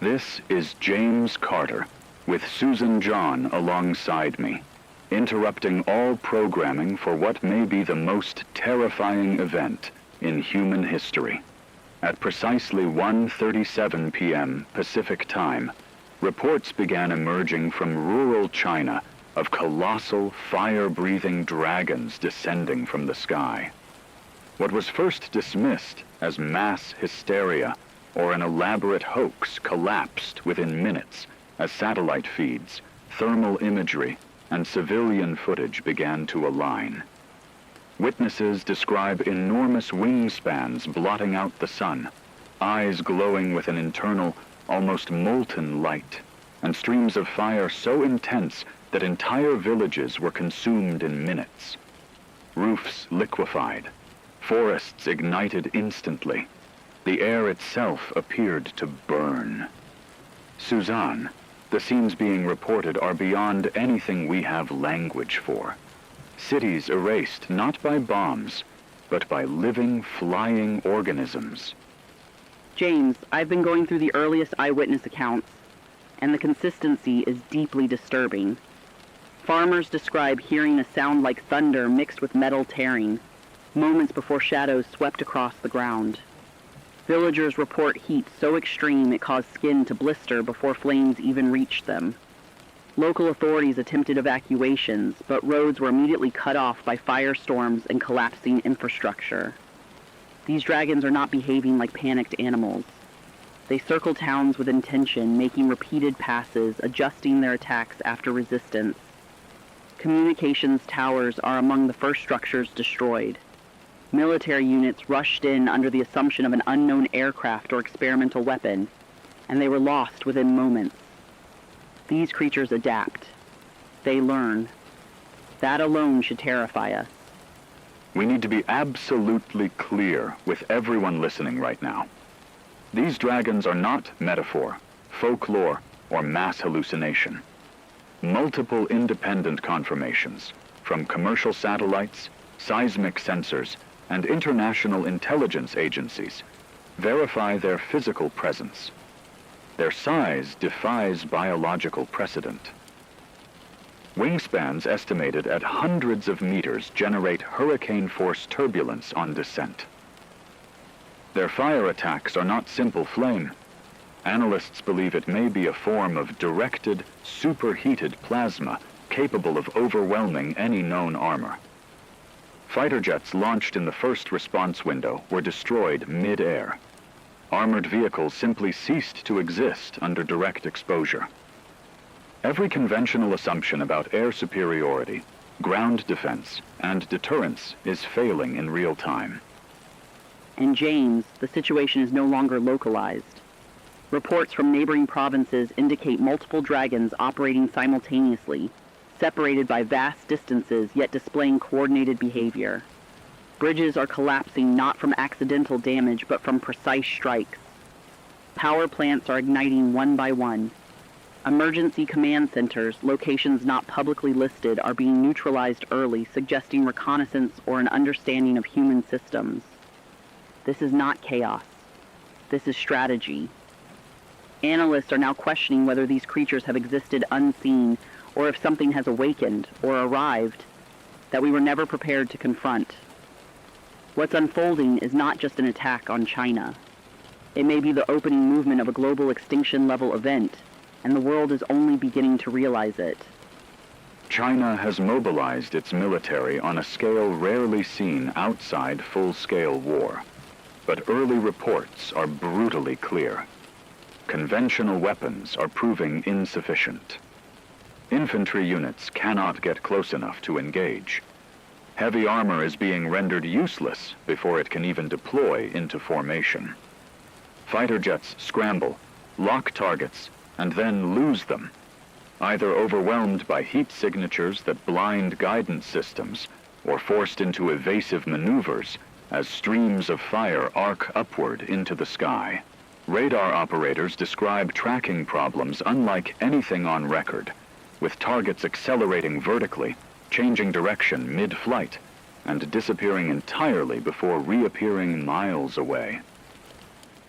This is James Carter, with Susan John alongside me, interrupting all programming for what may be the most terrifying event in human history. At precisely 1:37 p.m. Pacific Time, reports began emerging from rural China of colossal, fire-breathing dragons descending from the sky. What was first dismissed as mass hysteria or an elaborate hoax collapsed within minutes as satellite feeds, thermal imagery, and civilian footage began to align. Witnesses describe enormous wingspans blotting out the sun, eyes glowing with an internal, almost molten light, and streams of fire so intense that entire villages were consumed in minutes. Roofs liquefied, forests ignited instantly. The air itself appeared to burn. Suzanne, the scenes being reported are beyond anything we have language for. Cities erased not by bombs, but by living, flying organisms. James, I've been going through the earliest eyewitness accounts, and the consistency is deeply disturbing. Farmers describe hearing a sound like thunder mixed with metal tearing, moments before shadows swept across the ground. Villagers report heat so extreme it caused skin to blister before flames even reached them. Local authorities attempted evacuations, but roads were immediately cut off by firestorms and collapsing infrastructure. These dragons are not behaving like panicked animals. They circle towns with intention, making repeated passes, adjusting their attacks after resistance. Communications towers are among the first structures destroyed. Military units rushed in under the assumption of an unknown aircraft or experimental weapon, and they were lost within moments. These creatures adapt. They learn. That alone should terrify us. We need to be absolutely clear with everyone listening right now. These dragons are not metaphor, folklore, or mass hallucination. Multiple independent confirmations, from commercial satellites, seismic sensors, and international intelligence agencies, verify their physical presence. Their size defies biological precedent. Wingspans estimated at hundreds of meters generate hurricane-force turbulence on descent. Their fire attacks are not simple flame. Analysts believe it may be a form of directed, superheated plasma capable of overwhelming any known armor. Fighter jets launched in the first response window were destroyed mid-air. Armored vehicles simply ceased to exist under direct exposure. Every conventional assumption about air superiority, ground defense, and deterrence is failing in real time. And James, the situation is no longer localized. Reports from neighboring provinces indicate multiple dragons operating simultaneously, separated by vast distances yet displaying coordinated behavior. Bridges are collapsing not from accidental damage but from precise strikes. Power plants are igniting one by one. Emergency command centers, locations not publicly listed, are being neutralized early, suggesting reconnaissance or an understanding of human systems. This is not chaos. This is strategy. Analysts are now questioning whether these creatures have existed unseen, or if something has awakened or arrived that we were never prepared to confront. What's unfolding is not just an attack on China. It may be the opening movement of a global extinction-level event, and the world is only beginning to realize it. China has mobilized its military on a scale rarely seen outside full-scale war. But early reports are brutally clear. Conventional weapons are proving insufficient. Infantry units cannot get close enough to engage. Heavy armor is being rendered useless before it can even deploy into formation. Fighter jets scramble, lock targets, and then lose them, either overwhelmed by heat signatures that blind guidance systems or forced into evasive maneuvers as streams of fire arc upward into the sky. Radar operators describe tracking problems unlike anything on record, with targets accelerating vertically, changing direction mid-flight, and disappearing entirely before reappearing miles away.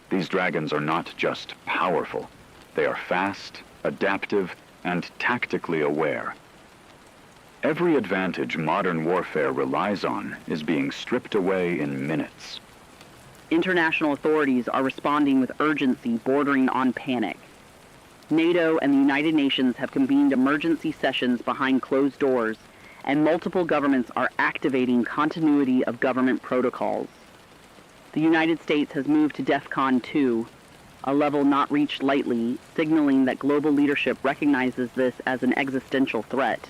These dragons are not just powerful, They are fast, adaptive, and tactically aware. Every advantage modern warfare relies on is being stripped away in minutes. International authorities are responding with urgency bordering on panic. NATO and the United Nations have convened emergency sessions behind closed doors, and multiple governments are activating continuity of government protocols. The United States has moved to DEFCON 2, a level not reached lightly, signaling that global leadership recognizes this as an existential threat.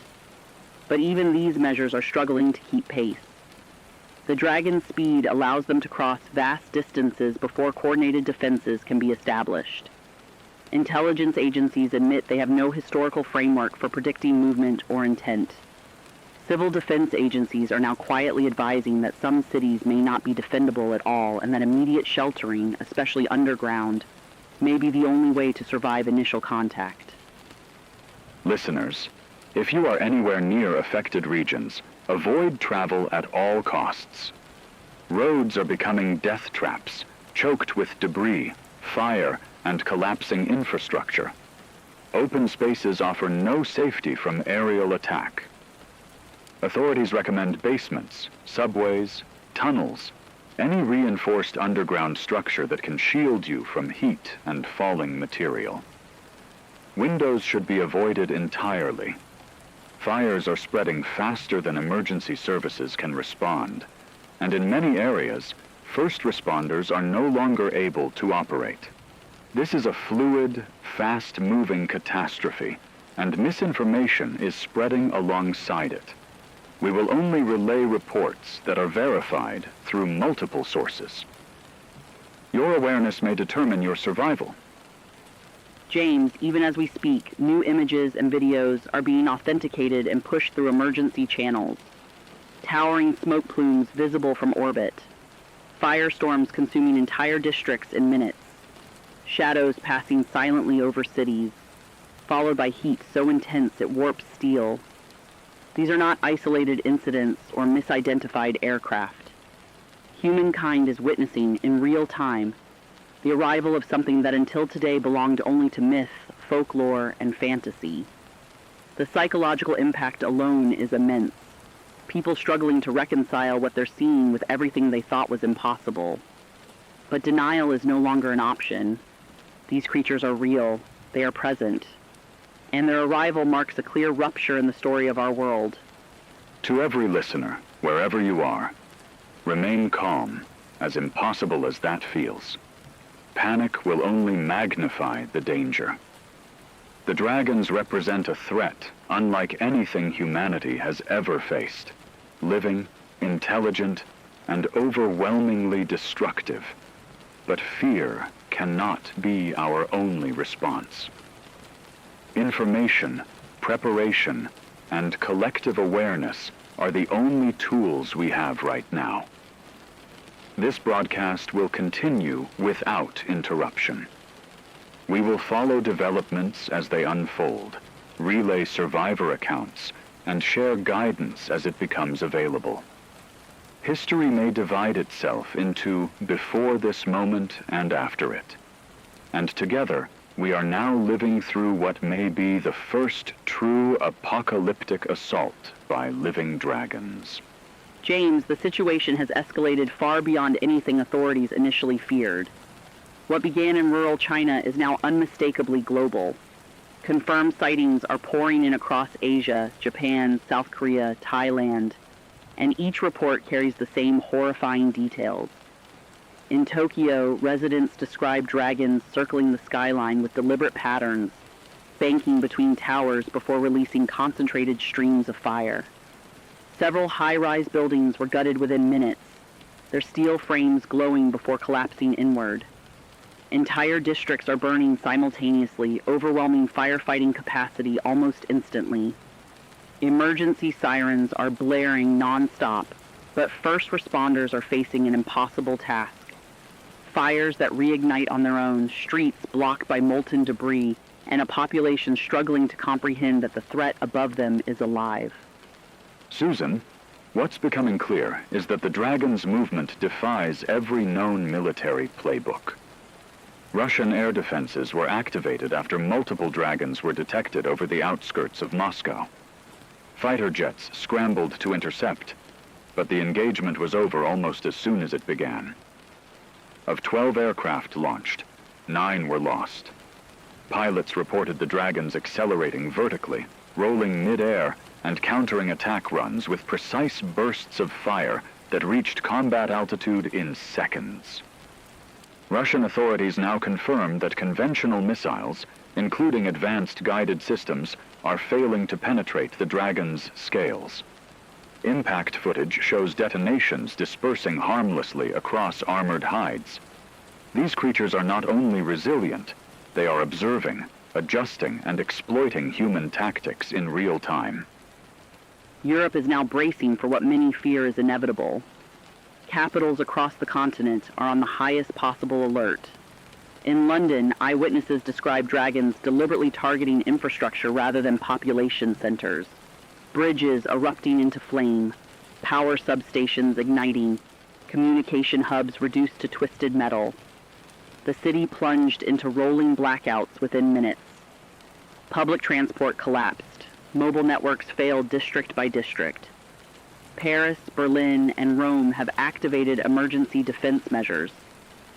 But even these measures are struggling to keep pace. The Dragon's speed allows them to cross vast distances before coordinated defenses can be established. Intelligence agencies admit they have no historical framework for predicting movement or intent. Civil defense agencies are now quietly advising that some cities may not be defendable at all and that immediate sheltering, especially underground, may be the only way to survive initial contact. Listeners, if you are anywhere near affected regions, avoid travel at all costs. Roads are becoming death traps, choked with debris, fire, and collapsing infrastructure. Open spaces offer no safety from aerial attack. Authorities recommend basements, subways, tunnels, any reinforced underground structure that can shield you from heat and falling material. Windows should be avoided entirely. Fires are spreading faster than emergency services can respond, and in many areas, first responders are no longer able to operate. This is a fluid, fast-moving catastrophe, and misinformation is spreading alongside it. We will only relay reports that are verified through multiple sources. Your awareness may determine your survival. James, even as we speak, new images and videos are being authenticated and pushed through emergency channels. Towering smoke plumes visible from orbit. Firestorms consuming entire districts in minutes. Shadows passing silently over cities, followed by heat so intense it warps steel. These are not isolated incidents or misidentified aircraft. Humankind is witnessing in real time the arrival of something that until today belonged only to myth, folklore, and fantasy. The psychological impact alone is immense. People struggling to reconcile what they're seeing with everything they thought was impossible. But denial is no longer an option. These creatures are real, they are present, and their arrival marks a clear rupture in the story of our world. To every listener, wherever you are, remain calm, as impossible as that feels. Panic will only magnify the danger. The dragons represent a threat unlike anything humanity has ever faced. Living, intelligent, and overwhelmingly destructive. But fear cannot be our only response. Information, preparation, and collective awareness are the only tools we have right now. This broadcast will continue without interruption. We will follow developments as they unfold, relay survivor accounts, and share guidance as it becomes available. History may divide itself into before this moment and after it. And together, we are now living through what may be the first true apocalyptic assault by living dragons. James, the situation has escalated far beyond anything authorities initially feared. What began in rural China is now unmistakably global. Confirmed sightings are pouring in across Asia, Japan, South Korea, Thailand, and each report carries the same horrifying details. In Tokyo, residents describe dragons circling the skyline with deliberate patterns, banking between towers before releasing concentrated streams of fire. Several high-rise buildings were gutted within minutes, their steel frames glowing before collapsing inward. Entire districts are burning simultaneously, overwhelming firefighting capacity almost instantly. Emergency sirens are blaring non-stop, but first responders are facing an impossible task. Fires that reignite on their own, streets blocked by molten debris, and a population struggling to comprehend that the threat above them is alive. Susan, what's becoming clear is that the Dragon's movement defies every known military playbook. Russian air defenses were activated after multiple dragons were detected over the outskirts of Moscow. Fighter jets scrambled to intercept, but the engagement was over almost as soon as it began. Of 12 aircraft launched, 9 were lost. Pilots reported the dragons accelerating vertically, rolling mid-air, and countering attack runs with precise bursts of fire that reached combat altitude in seconds. Russian authorities now confirm that conventional missiles, including advanced guided systems, are failing to penetrate the Dragon's scales. Impact footage shows detonations dispersing harmlessly across armored hides. These creatures are not only resilient, they are observing, adjusting, and exploiting human tactics in real time. Europe is now bracing for what many fear is inevitable. Capitals across the continent are on the highest possible alert. In London, eyewitnesses describe dragons deliberately targeting infrastructure rather than population centers. Bridges erupting into flame, power substations igniting, communication hubs reduced to twisted metal. The city plunged into rolling blackouts within minutes. Public transport collapsed. Mobile networks failed district by district. Paris, Berlin, and Rome have activated emergency defense measures,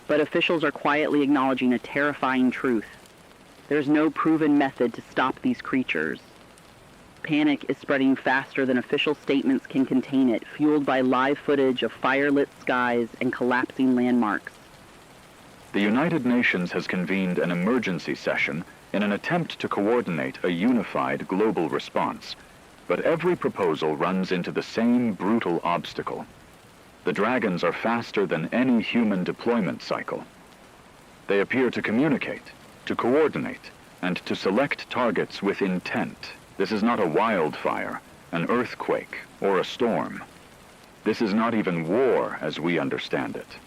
but officials are quietly acknowledging a terrifying truth. There's no proven method to stop these creatures. Panic is spreading faster than official statements can contain it, fueled by live footage of fire-lit skies and collapsing landmarks. The United Nations has convened an emergency session in an attempt to coordinate a unified global response. But every proposal runs into the same brutal obstacle. The dragons are faster than any human deployment cycle. They appear to communicate, to coordinate, and to select targets with intent. This is not a wildfire, an earthquake, or a storm. This is not even war as we understand it.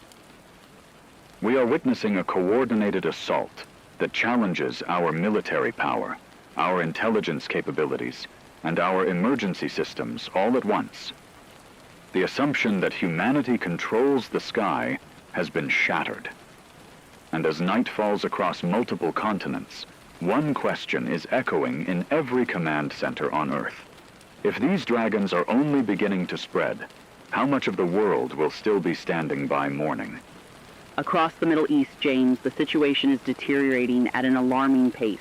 We are witnessing a coordinated assault that challenges our military power, our intelligence capabilities, and our emergency systems all at once. The assumption that humanity controls the sky has been shattered. And as night falls across multiple continents, one question is echoing in every command center on Earth. If these dragons are only beginning to spread, how much of the world will still be standing by mourning? Across the Middle East, James, the situation is deteriorating at an alarming pace.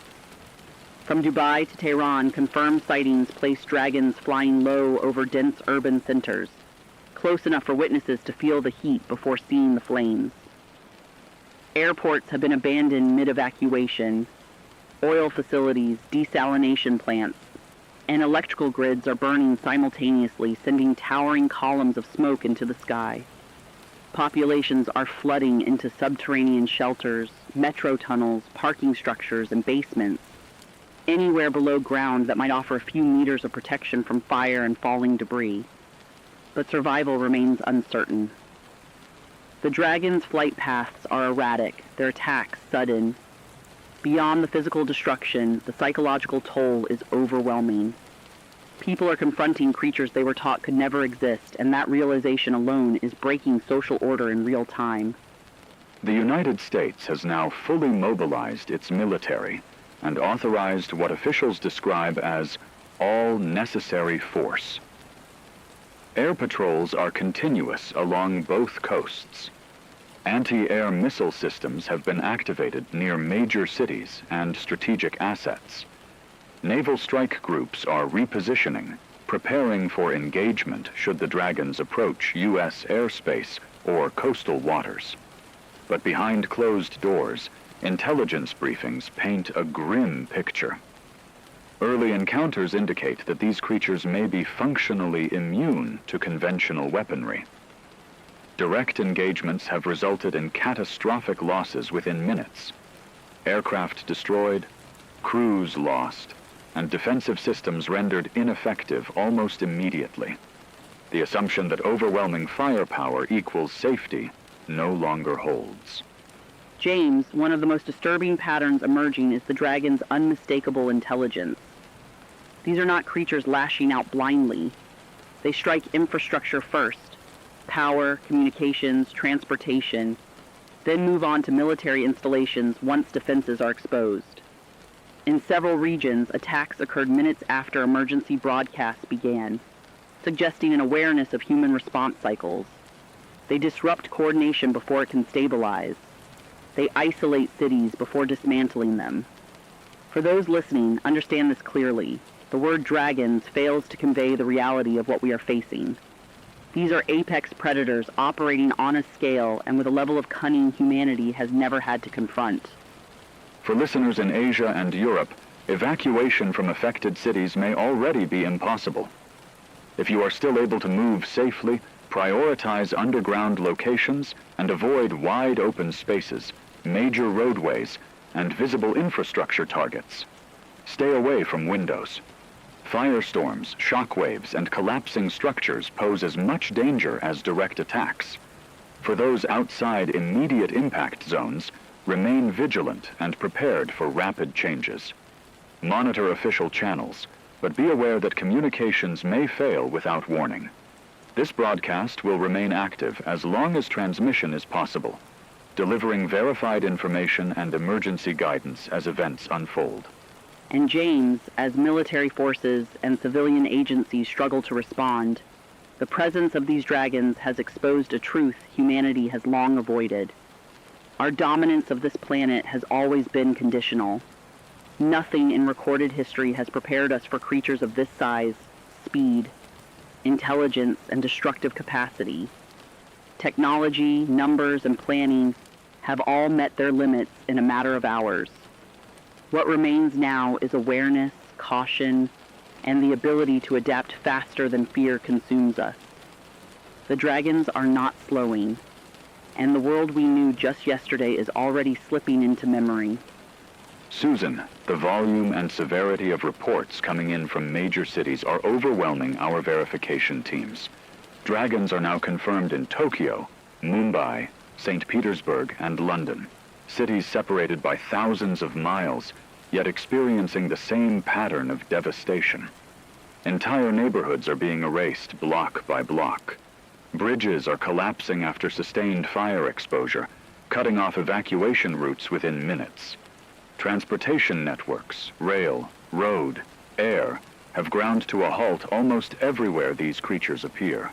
From Dubai to Tehran, confirmed sightings place dragons flying low over dense urban centers, close enough for witnesses to feel the heat before seeing the flames. Airports have been abandoned mid-evacuation. Oil facilities, desalination plants, and electrical grids are burning simultaneously, sending towering columns of smoke into the sky. Populations are flooding into subterranean shelters, metro tunnels, parking structures, and basements, anywhere below ground that might offer a few meters of protection from fire and falling debris. But survival remains uncertain. The dragons' flight paths are erratic, their attacks sudden. Beyond the physical destruction, the psychological toll is overwhelming. People are confronting creatures they were taught could never exist, and that realization alone is breaking social order in real time. The United States has now fully mobilized its military and authorized what officials describe as all necessary force. Air patrols are continuous along both coasts. Anti-air missile systems have been activated near major cities and strategic assets. Naval strike groups are repositioning, preparing for engagement should the dragons approach U.S. airspace or coastal waters. But behind closed doors, intelligence briefings paint a grim picture. Early encounters indicate that these creatures may be functionally immune to conventional weaponry. Direct engagements have resulted in catastrophic losses within minutes. Aircraft destroyed, crews lost, and defensive systems rendered ineffective almost immediately. The assumption that overwhelming firepower equals safety no longer holds. James, one of the most disturbing patterns emerging is the dragon's unmistakable intelligence. These are not creatures lashing out blindly. They strike infrastructure first. Power, communications, transportation. then move on to military installations once defenses are exposed. In several regions, attacks occurred minutes after emergency broadcasts began, suggesting an awareness of human response cycles. They disrupt coordination before it can stabilize. They isolate cities before dismantling them. For those listening, understand this clearly. The word dragons fails to convey the reality of what we are facing. These are apex predators operating on a scale and with a level of cunning humanity has never had to confront. For listeners in Asia and Europe, evacuation from affected cities may already be impossible. If you are still able to move safely, prioritize underground locations and avoid wide open spaces, major roadways, and visible infrastructure targets. Stay away from windows. Firestorms, shockwaves, and collapsing structures pose as much danger as direct attacks. For those outside immediate impact zones, remain vigilant and prepared for rapid changes. Monitor official channels, but be aware that communications may fail without warning. This broadcast will remain active as long as transmission is possible, delivering verified information and emergency guidance as events unfold. And James, as military forces and civilian agencies struggle to respond, the presence of these dragons has exposed a truth humanity has long avoided. Our dominance of this planet has always been conditional. Nothing in recorded history has prepared us for creatures of this size, speed, intelligence, and destructive capacity. Technology, numbers, and planning have all met their limits in a matter of hours. What remains now is awareness, caution, and the ability to adapt faster than fear consumes us. The dragons are not slowing, and the world we knew just yesterday is already slipping into memory. Susan, the volume and severity of reports coming in from major cities are overwhelming our verification teams. Dragons are now confirmed in Tokyo, Mumbai, St. Petersburg, and London, cities separated by thousands of miles, yet experiencing the same pattern of devastation. Entire neighborhoods are being erased block by block. Bridges are collapsing after sustained fire exposure, cutting off evacuation routes within minutes. Transportation networks, rail, road, air, have ground to a halt almost everywhere these creatures appear.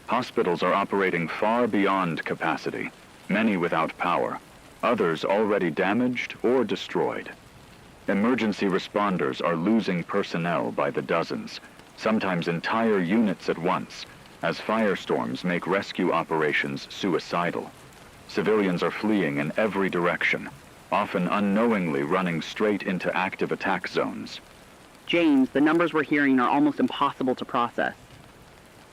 Hospitals are operating far beyond capacity, many without power, others already damaged or destroyed. Emergency responders are losing personnel by the dozens, sometimes entire units at once, as firestorms make rescue operations suicidal. Civilians are fleeing in every direction, often unknowingly running straight into active attack zones. James, the numbers we're hearing are almost impossible to process.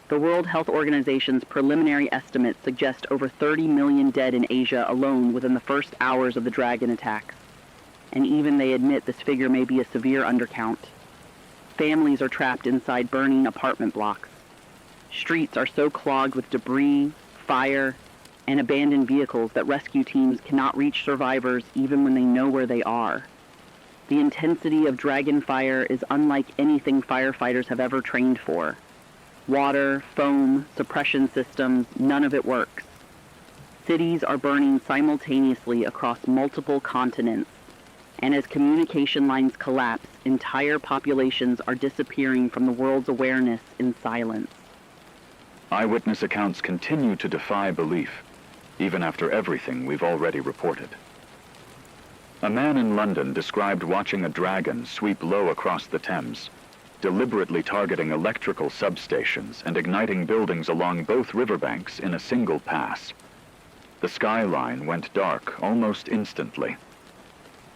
The World Health Organization's preliminary estimates suggest over 30 million dead in Asia alone within the first hours of the dragon attacks. And even they admit this figure may be a severe undercount. Families are trapped inside burning apartment blocks. Streets are so clogged with debris, fire, and abandoned vehicles that rescue teams cannot reach survivors even when they know where they are. The intensity of dragon fire is unlike anything firefighters have ever trained for. Water, foam, suppression systems, none of it works. Cities are burning simultaneously across multiple continents, and as communication lines collapse, entire populations are disappearing from the world's awareness in silence. Eyewitness accounts continue to defy belief, even after everything we've already reported. A man in London described watching a dragon sweep low across the Thames, deliberately targeting electrical substations and igniting buildings along both riverbanks in a single pass. The skyline went dark almost instantly.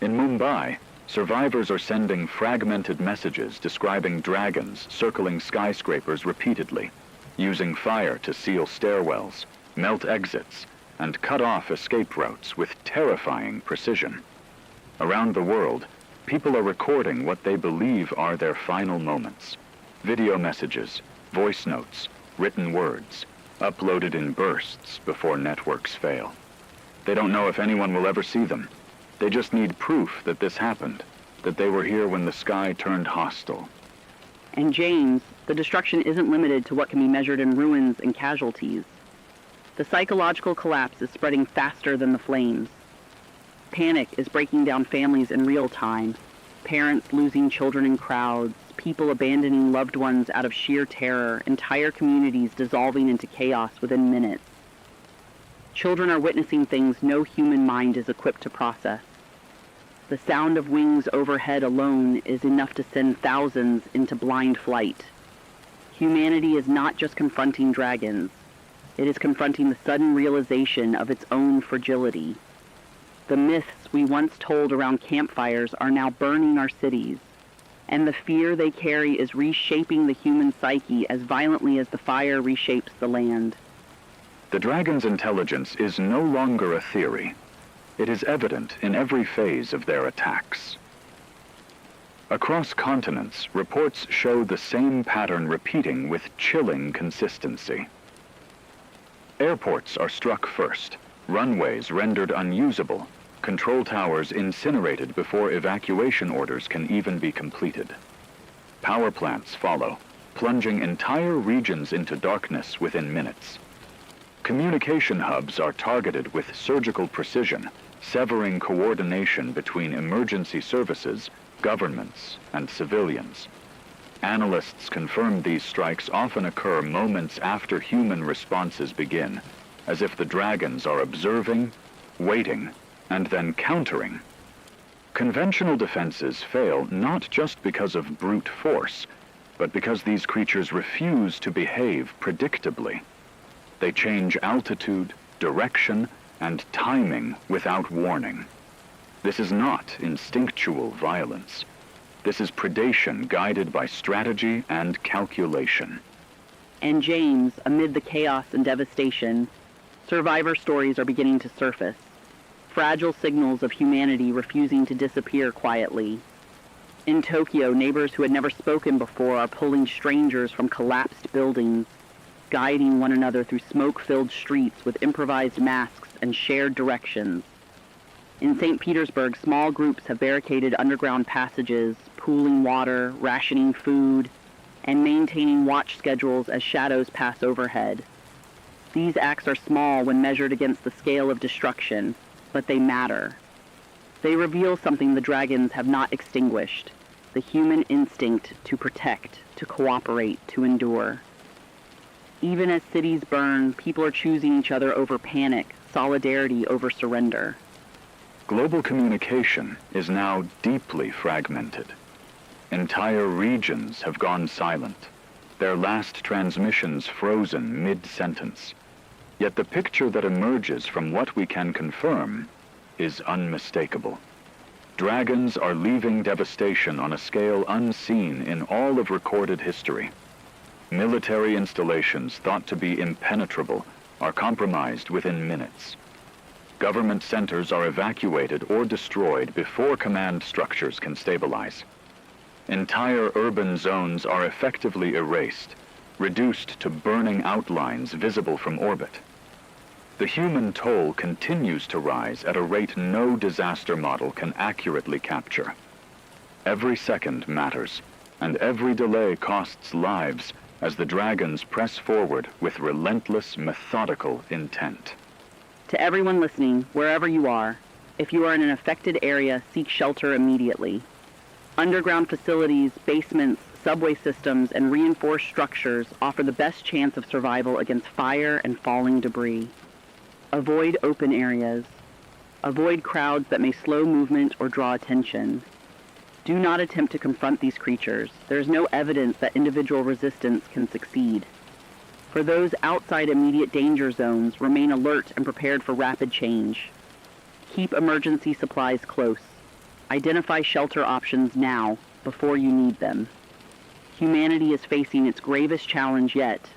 In Mumbai, survivors are sending fragmented messages describing dragons circling skyscrapers repeatedly, using fire to seal stairwells, melt exits, and cut off escape routes with terrifying precision. Around the world, people are recording what they believe are their final moments. Video messages, voice notes, written words, uploaded in bursts before networks fail. They don't know if anyone will ever see them. They just need proof that this happened, that they were here when the sky turned hostile. And James, the destruction isn't limited to what can be measured in ruins and casualties. The psychological collapse is spreading faster than the flames. Panic is breaking down families in real time. Parents losing children in crowds, people abandoning loved ones out of sheer terror, entire communities dissolving into chaos within minutes. Children are witnessing things no human mind is equipped to process. The sound of wings overhead alone is enough to send thousands into blind flight. Humanity is not just confronting dragons. It is confronting the sudden realization of its own fragility. The myths we once told around campfires are now burning our cities, and the fear they carry is reshaping the human psyche as violently as the fire reshapes the land. The dragon's intelligence is no longer a theory. It is evident in every phase of their attacks. Across continents, reports show the same pattern repeating with chilling consistency. Airports are struck first, runways rendered unusable, control towers incinerated before evacuation orders can even be completed. Power plants follow, plunging entire regions into darkness within minutes. Communication hubs are targeted with surgical precision, severing coordination between emergency services, governments, and civilians. Analysts confirm these strikes often occur moments after human responses begin, as if the dragons are observing, waiting, and then countering. Conventional defenses fail not just because of brute force, but because these creatures refuse to behave predictably. They change altitude, direction, and timing without warning. This is not instinctual violence. This is predation guided by strategy and calculation. And James, amid the chaos and devastation, survivor stories are beginning to surface. Fragile signals of humanity refusing to disappear quietly. In Tokyo, neighbors who had never spoken before are pulling strangers from collapsed buildings, guiding one another through smoke-filled streets with improvised masks and shared directions. In St. Petersburg, small groups have barricaded underground passages, pooling water, rationing food, and maintaining watch schedules as shadows pass overhead. These acts are small when measured against the scale of destruction, but they matter. They reveal something the dragons have not extinguished, the human instinct to protect, to cooperate, to endure. Even as cities burn, people are choosing each other over panic, solidarity over surrender. Global communication is now deeply fragmented. Entire regions have gone silent, their last transmissions frozen mid-sentence. Yet the picture that emerges from what we can confirm is unmistakable. Dragons are leaving devastation on a scale unseen in all of recorded history. Military installations thought to be impenetrable are compromised within minutes. Government centers are evacuated or destroyed before command structures can stabilize. Entire urban zones are effectively erased, reduced to burning outlines visible from orbit. The human toll continues to rise at a rate no disaster model can accurately capture. Every second matters, and every delay costs lives as the dragons press forward with relentless, methodical intent. To everyone listening, wherever you are, if you are in an affected area, seek shelter immediately. Underground facilities, basements, subway systems, and reinforced structures offer the best chance of survival against fire and falling debris. Avoid open areas. Avoid crowds that may slow movement or draw attention. Do not attempt to confront these creatures. There is no evidence that individual resistance can succeed. For those outside immediate danger zones, remain alert and prepared for rapid change. Keep emergency supplies close. Identify shelter options now, before you need them. Humanity is facing its gravest challenge yet,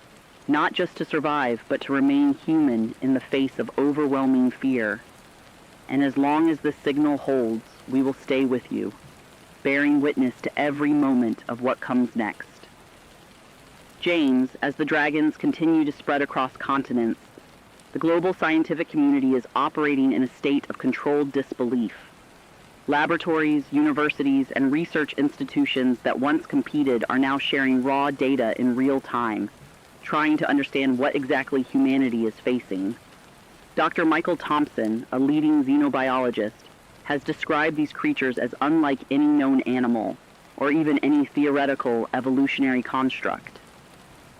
not just to survive, but to remain human in the face of overwhelming fear. And as long as this signal holds, we will stay with you, bearing witness to every moment of what comes next. James, as the dragons continue to spread across continents, the global scientific community is operating in a state of controlled disbelief. Laboratories, universities, and research institutions that once competed are now sharing raw data in real time, trying to understand what exactly humanity is facing. Dr. Michael Thompson, a leading xenobiologist, has described these creatures as unlike any known animal, or even any theoretical evolutionary construct.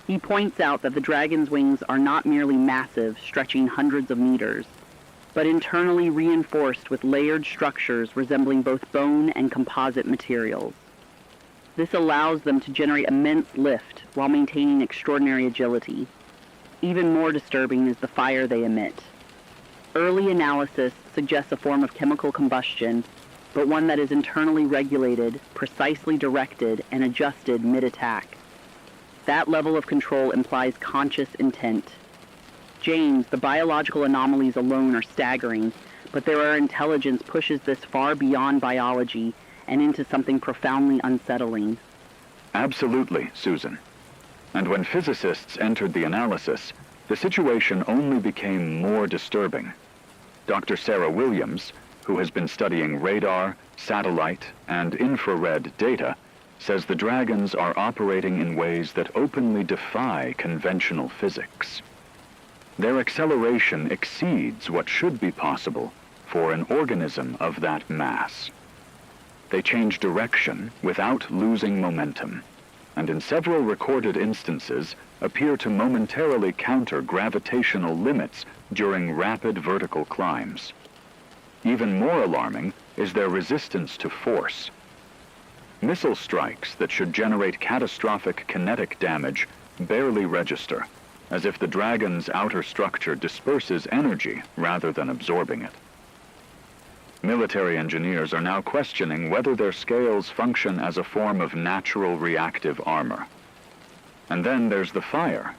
He points out that the dragon's wings are not merely massive, stretching hundreds of meters, but internally reinforced with layered structures resembling both bone and composite materials. This allows them to generate immense lift while maintaining extraordinary agility. Even more disturbing is the fire they emit. Early analysis suggests a form of chemical combustion, but one that is internally regulated, precisely directed, and adjusted mid-attack. That level of control implies conscious intent. James, the biological anomalies alone are staggering, but their intelligence pushes this far beyond biology and into something profoundly unsettling. Absolutely, Susan. And when physicists entered the analysis, the situation only became more disturbing. Dr. Sarah Williams, who has been studying radar, satellite, and infrared data, says the dragons are operating in ways that openly defy conventional physics. Their acceleration exceeds what should be possible for an organism of that mass. They change direction without losing momentum, and in several recorded instances appear to momentarily counter gravitational limits during rapid vertical climbs. Even more alarming is their resistance to force. Missile strikes that should generate catastrophic kinetic damage barely register, as if the dragon's outer structure disperses energy rather than absorbing it. Military engineers are now questioning whether their scales function as a form of natural reactive armor. And then there's the fire.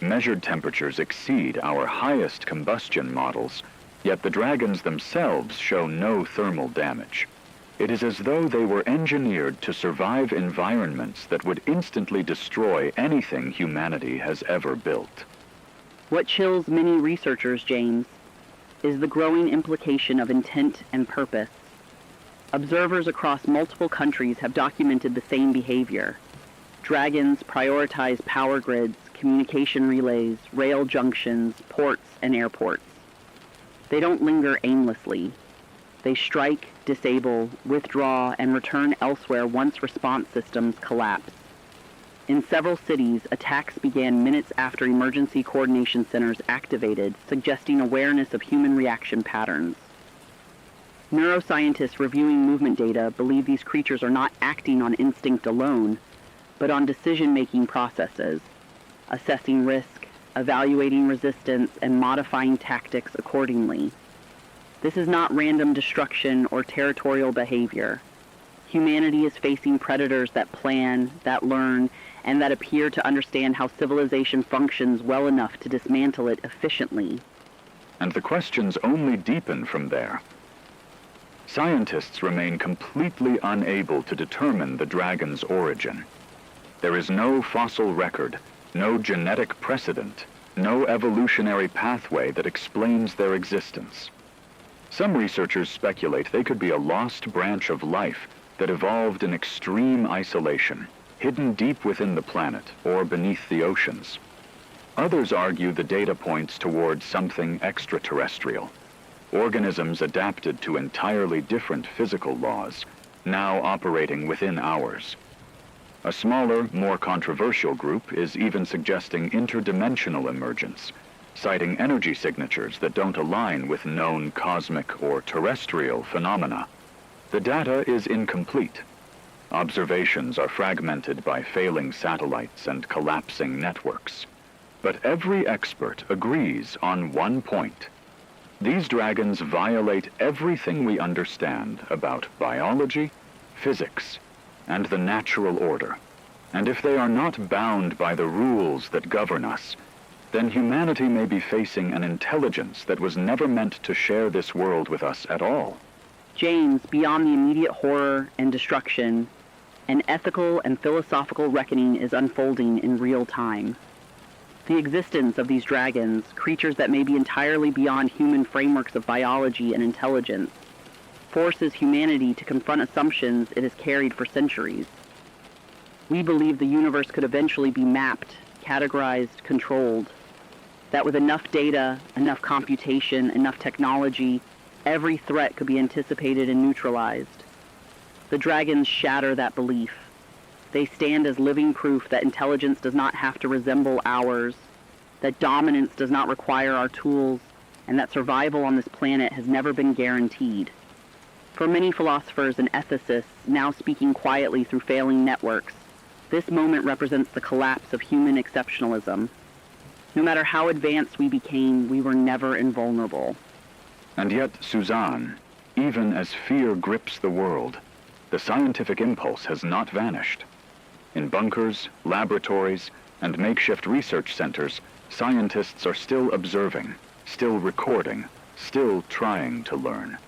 Measured temperatures exceed our highest combustion models, yet the dragons themselves show no thermal damage. It is as though they were engineered to survive environments that would instantly destroy anything humanity has ever built. What chills many researchers, James, is the growing implication of intent and purpose. Observers across multiple countries have documented the same behavior. Dragons prioritize power grids, communication relays, rail junctions, ports, and airports. They don't linger aimlessly. They strike, disable, withdraw, and return elsewhere once response systems collapse. In several cities, attacks began minutes after emergency coordination centers activated, suggesting awareness of human reaction patterns. Neuroscientists reviewing movement data believe these creatures are not acting on instinct alone, but on decision-making processes, assessing risk, evaluating resistance, and modifying tactics accordingly. This is not random destruction or territorial behavior. Humanity is facing predators that plan, that learn, and that appear to understand how civilization functions well enough to dismantle it efficiently. And the questions only deepen from there. Scientists remain completely unable to determine the dragon's origin. There is no fossil record, no genetic precedent, no evolutionary pathway that explains their existence. Some researchers speculate they could be a lost branch of life that evolved in extreme isolation, hidden deep within the planet or beneath the oceans. Others argue the data points towards something extraterrestrial, organisms adapted to entirely different physical laws, now operating within ours. A smaller, more controversial group is even suggesting interdimensional emergence, citing energy signatures that don't align with known cosmic or terrestrial phenomena. The data is incomplete. Observations are fragmented by failing satellites and collapsing networks. But every expert agrees on one point. These dragons violate everything we understand about biology, physics, and the natural order. And if they are not bound by the rules that govern us, then humanity may be facing an intelligence that was never meant to share this world with us at all. James, beyond the immediate horror and destruction, an ethical and philosophical reckoning is unfolding in real time. The existence of these dragons, creatures that may be entirely beyond human frameworks of biology and intelligence, forces humanity to confront assumptions it has carried for centuries. We believe the universe could eventually be mapped, categorized, controlled. That with enough data, enough computation, enough technology, every threat could be anticipated and neutralized. The dragons shatter that belief. They stand as living proof that intelligence does not have to resemble ours, that dominance does not require our tools, and that survival on this planet has never been guaranteed. For many philosophers and ethicists, now speaking quietly through failing networks, this moment represents the collapse of human exceptionalism. No matter how advanced we became, we were never invulnerable. And yet, Suzanne, even as fear grips the world, the scientific impulse has not vanished. In bunkers, laboratories, and makeshift research centers, scientists are still observing, still recording, still trying to learn.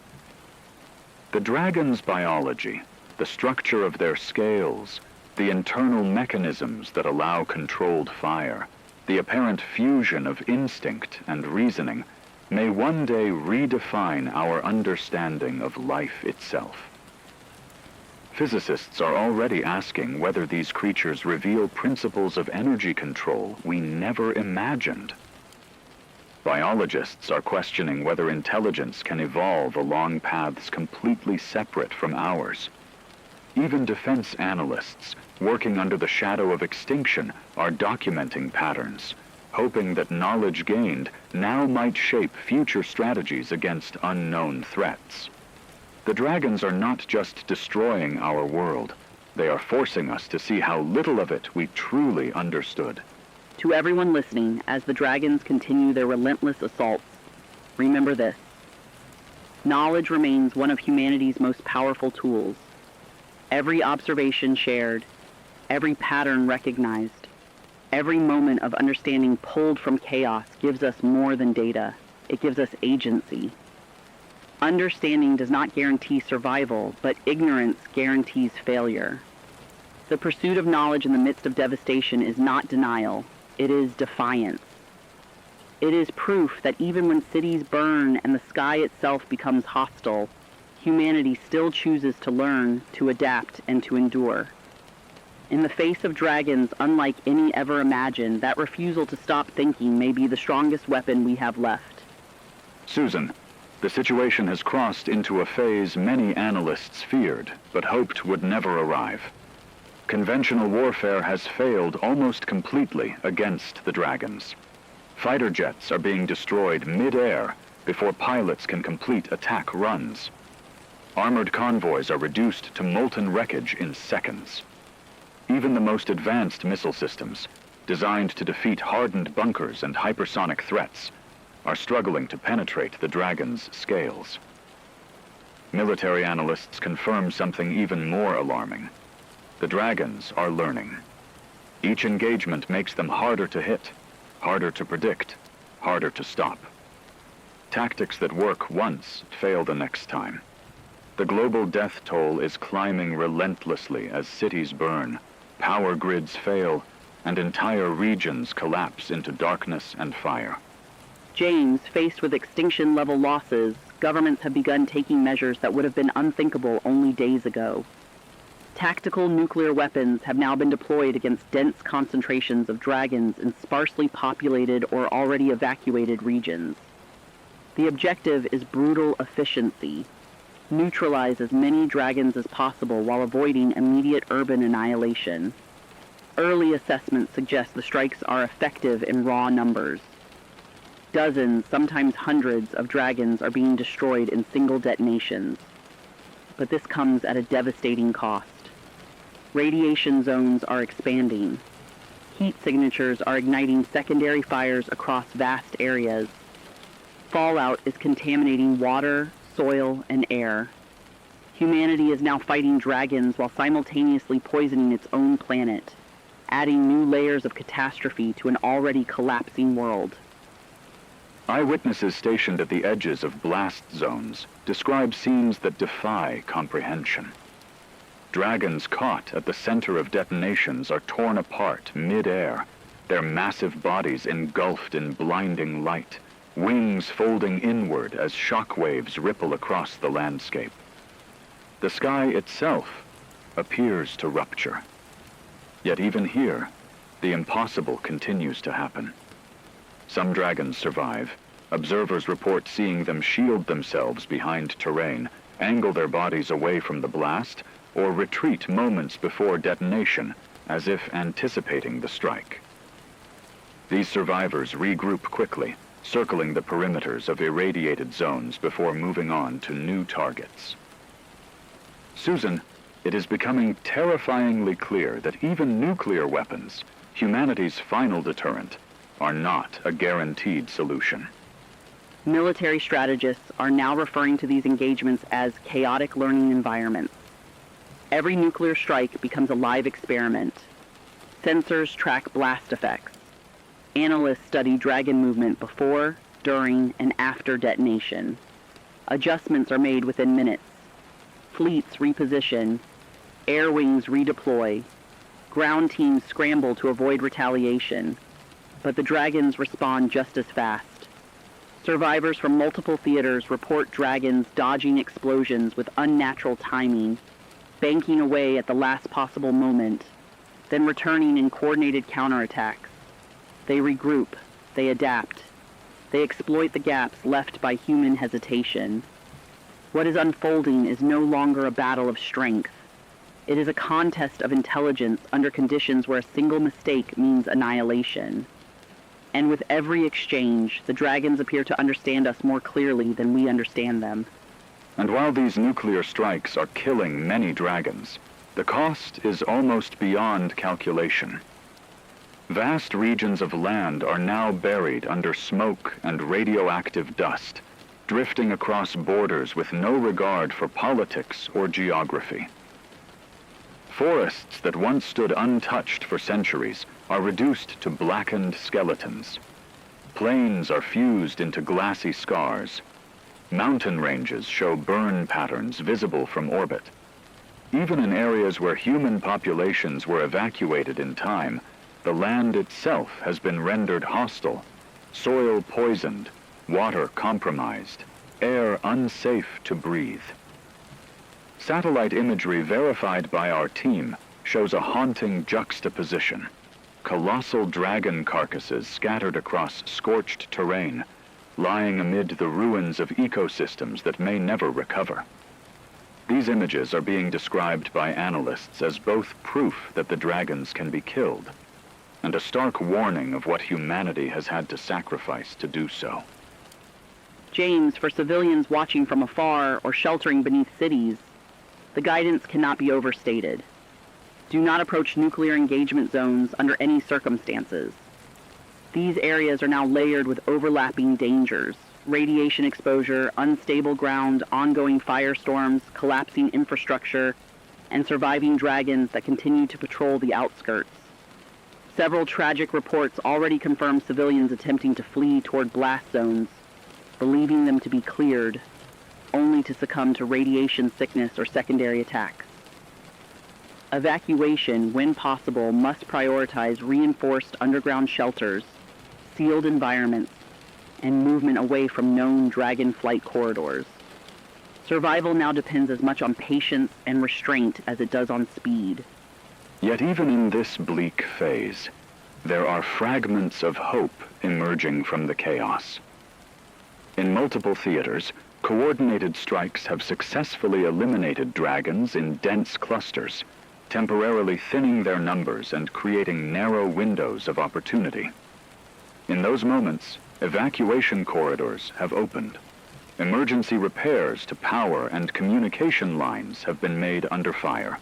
The dragon's biology, the structure of their scales, the internal mechanisms that allow controlled fire, the apparent fusion of instinct and reasoning, may one day redefine our understanding of life itself. Physicists are already asking whether these creatures reveal principles of energy control we never imagined. Biologists are questioning whether intelligence can evolve along paths completely separate from ours. Even defense analysts, working under the shadow of extinction, are documenting patterns, hoping that knowledge gained now might shape future strategies against unknown threats. The dragons are not just destroying our world. They are forcing us to see how little of it we truly understood. To everyone listening, as the dragons continue their relentless assaults, remember this. Knowledge remains one of humanity's most powerful tools. Every observation shared, every pattern recognized, every moment of understanding pulled from chaos gives us more than data. It gives us agency. Understanding does not guarantee survival, but ignorance guarantees failure. The pursuit of knowledge in the midst of devastation is not denial. It is defiance. It is proof that even when cities burn and the sky itself becomes hostile, humanity still chooses to learn, to adapt, and to endure. In the face of dragons unlike any ever imagined, that refusal to stop thinking may be the strongest weapon we have left. Susan, the situation has crossed into a phase many analysts feared, but hoped would never arrive. Conventional warfare has failed almost completely against the dragons. Fighter jets are being destroyed mid-air before pilots can complete attack runs. Armored convoys are reduced to molten wreckage in seconds. Even the most advanced missile systems, designed to defeat hardened bunkers and hypersonic threats, are struggling to penetrate the dragon's scales. Military analysts confirm something even more alarming. The dragons are learning. Each engagement makes them harder to hit, harder to predict, harder to stop. Tactics that work once fail the next time. The global death toll is climbing relentlessly as cities burn, power grids fail, and entire regions collapse into darkness and fire. James, faced with extinction-level losses, governments have begun taking measures that would have been unthinkable only days ago. Tactical nuclear weapons have now been deployed against dense concentrations of dragons in sparsely populated or already evacuated regions. The objective is brutal efficiency. Neutralize as many dragons as possible while avoiding immediate urban annihilation. Early assessments suggest the strikes are effective in raw numbers. Dozens, sometimes hundreds, of dragons are being destroyed in single detonations. But this comes at a devastating cost. Radiation zones are expanding. Heat signatures are igniting secondary fires across vast areas. Fallout is contaminating water, soil, and air. Humanity is now fighting dragons while simultaneously poisoning its own planet, adding new layers of catastrophe to an already collapsing world. Eyewitnesses stationed at the edges of blast zones describe scenes that defy comprehension. Dragons caught at the center of detonations are torn apart mid-air, their massive bodies engulfed in blinding light, wings folding inward as shock waves ripple across the landscape. The sky itself appears to rupture. Yet even here, the impossible continues to happen. Some dragons survive. Observers report seeing them shield themselves behind terrain, angle their bodies away from the blast, or retreat moments before detonation, as if anticipating the strike. These survivors regroup quickly, circling the perimeters of irradiated zones before moving on to new targets. Susan, it is becoming terrifyingly clear that even nuclear weapons, humanity's final deterrent, are not a guaranteed solution. Military strategists are now referring to these engagements as chaotic learning environments. Every nuclear strike becomes a live experiment. Sensors track blast effects. Analysts study dragon movement before, during, and after detonation. Adjustments are made within minutes. Fleets reposition. Air wings redeploy. Ground teams scramble to avoid retaliation. But the dragons respond just as fast. Survivors from multiple theaters report dragons dodging explosions with unnatural timing, banking away at the last possible moment, then returning in coordinated counterattacks. They regroup, they adapt, they exploit the gaps left by human hesitation. What is unfolding is no longer a battle of strength. It is a contest of intelligence under conditions where a single mistake means annihilation. And with every exchange, the dragons appear to understand us more clearly than we understand them. And while these nuclear strikes are killing many dragons, the cost is almost beyond calculation. Vast regions of land are now buried under smoke and radioactive dust, drifting across borders with no regard for politics or geography. Forests that once stood untouched for centuries are reduced to blackened skeletons. Plains are fused into glassy scars. Mountain ranges show burn patterns visible from orbit. Even in areas where human populations were evacuated in time, the land itself has been rendered hostile, soil poisoned, water compromised, air unsafe to breathe. Satellite imagery verified by our team shows a haunting juxtaposition. Colossal dragon carcasses scattered across scorched terrain, lying amid the ruins of ecosystems that may never recover. These images are being described by analysts as both proof that the dragons can be killed, and a stark warning of what humanity has had to sacrifice to do so. James, for civilians watching from afar or sheltering beneath cities, the guidance cannot be overstated. Do not approach nuclear engagement zones under any circumstances. These areas are now layered with overlapping dangers: radiation exposure, unstable ground, ongoing firestorms, collapsing infrastructure, and surviving dragons that continue to patrol the outskirts. Several tragic reports already confirm civilians attempting to flee toward blast zones, believing them to be cleared, only to succumb to radiation sickness or secondary attacks. Evacuation, when possible, must prioritize reinforced underground shelters, sealed environments, and movement away from known dragon flight corridors. Survival now depends as much on patience and restraint as it does on speed. Yet even in this bleak phase, there are fragments of hope emerging from the chaos. In multiple theaters, coordinated strikes have successfully eliminated dragons in dense clusters, temporarily thinning their numbers and creating narrow windows of opportunity. In those moments, evacuation corridors have opened. Emergency repairs to power and communication lines have been made under fire.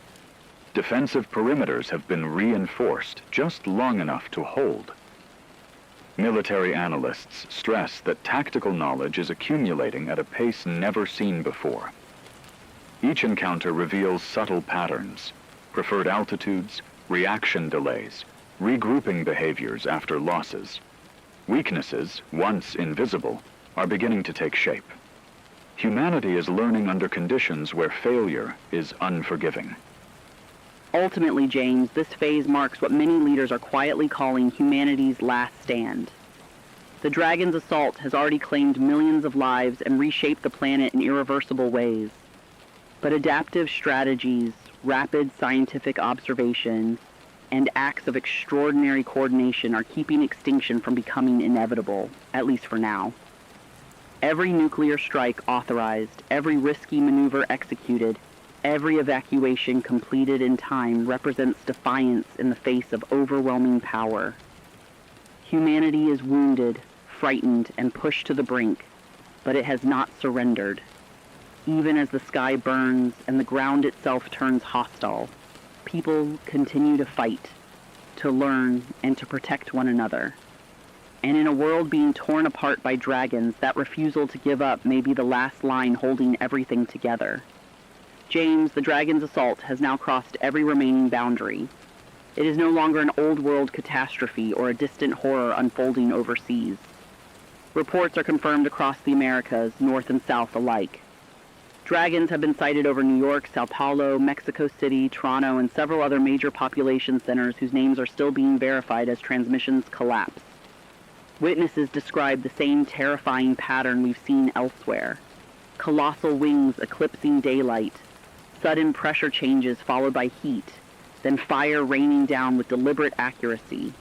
Defensive perimeters have been reinforced just long enough to hold. Military analysts stress that tactical knowledge is accumulating at a pace never seen before. Each encounter reveals subtle patterns: preferred altitudes, reaction delays, regrouping behaviors after losses. Weaknesses, once invisible, are beginning to take shape. Humanity is learning under conditions where failure is unforgiving. Ultimately, James, this phase marks what many leaders are quietly calling humanity's last stand. The dragon's assault has already claimed millions of lives and reshaped the planet in irreversible ways. But adaptive strategies, rapid scientific observation, and acts of extraordinary coordination are keeping extinction from becoming inevitable, at least for now. Every nuclear strike authorized, every risky maneuver executed, every evacuation completed in time represents defiance in the face of overwhelming power. Humanity is wounded, frightened, and pushed to the brink, but it has not surrendered. Even as the sky burns and the ground itself turns hostile, people continue to fight, to learn, and to protect one another. And in a world being torn apart by dragons, that refusal to give up may be the last line holding everything together. James, the dragon's assault has now crossed every remaining boundary. It is no longer an old-world catastrophe or a distant horror unfolding overseas. Reports are confirmed across the Americas, north and south alike. Dragons have been sighted over New York, São Paulo, Mexico City, Toronto, and several other major population centers whose names are still being verified as transmissions collapse. Witnesses describe the same terrifying pattern we've seen elsewhere. Colossal wings eclipsing daylight, sudden pressure changes followed by heat, then fire raining down with deliberate accuracy.